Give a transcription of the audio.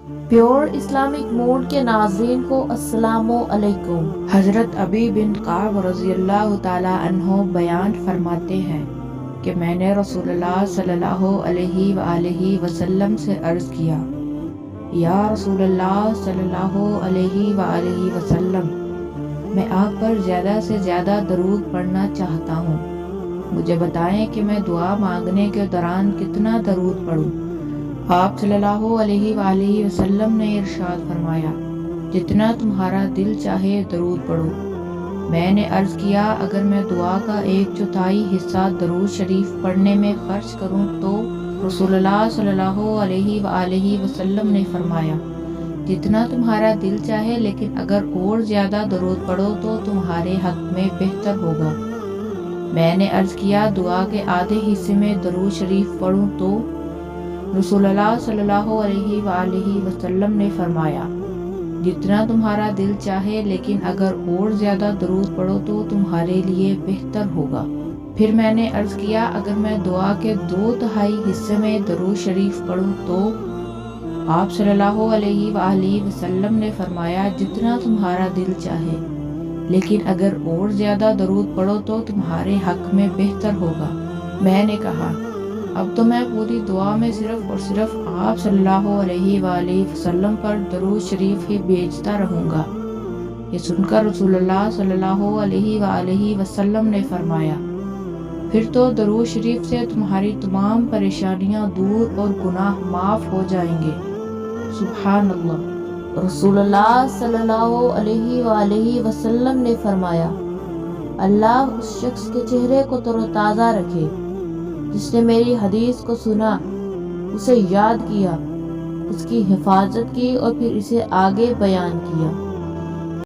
Pure Islamic mood کے ناظرین کو السلام علیکم۔ حضرت ابی بن کعب رضی اللہ تعالیٰ عنہ بیان فرماتے ہیں کہ میں نے رسول اللہ صلی اللہ علیہ وآلہ وسلم سے عرض کیا، یا رسول اللہ صلی اللہ علیہ وآلہ وسلم، میں آپ پر زیادہ سے زیادہ درود پڑھنا چاہتا ہوں، مجھے بتائیں کہ میں دعا مانگنے کے دوران کتنا درود پڑھوں؟ آپ صلی اللہ علیہ وآلہ وسلم نے ارشاد فرمایا، جتنا تمہارا دل چاہے درود پڑھو۔ میں نے عرض کیا، اگر میں دعا کا 1/4 حصہ درود شریف پڑھنے میں خرچ کروں تو؟ رسول اللہ صلی اللہ علیہ وآلہ وسلم نے فرمایا، جتنا تمہارا دل چاہے، لیکن اگر اور زیادہ درود پڑھو تو تمہارے حق میں بہتر ہوگا۔ میں نے عرض کیا، دعا کے آدھے حصے میں درود شریف پڑھوں تو؟ رسول اللہ صلی اللہ علیہ وآلہ وسلم نے فرمایا، جتنا تمہارا دل چاہے، لیکن اگر اور زیادہ درود پڑھو تو تمہارے لیے بہتر ہوگا۔ پھر میں نے عرض کیا، اگر میں دعا کے 2/3 حصے میں درود شریف پڑھوں تو؟ آپ صلی اللہ علیہ وآلہ وسلم نے فرمایا، جتنا تمہارا دل چاہے، لیکن اگر اور زیادہ درود پڑھو تو تمہارے حق میں بہتر ہوگا۔ میں نے کہا، اب تو میں پوری دعا میں صرف اور صرف آپ صلی اللہ علیہ وآلہ وسلم پر درود شریف ہی بھیجتا رہوں گا۔ یہ سن کر رسول اللہ صلی اللہ علیہ وآلہ وسلم نے فرمایا، پھر تو درود شریف سے تمہاری تمام پریشانیاں دور اور گناہ معاف ہو جائیں گے۔ سبحان اللہ۔ رسول اللہ صلی اللہ علیہ وآلہ وسلم نے فرمایا، اللہ اس شخص کے چہرے کو تر و تازہ رکھے جس نے میری حدیث کو سنا، اسے یاد کیا، اس کی حفاظت کی اور پھر اسے آگے بیان کیا۔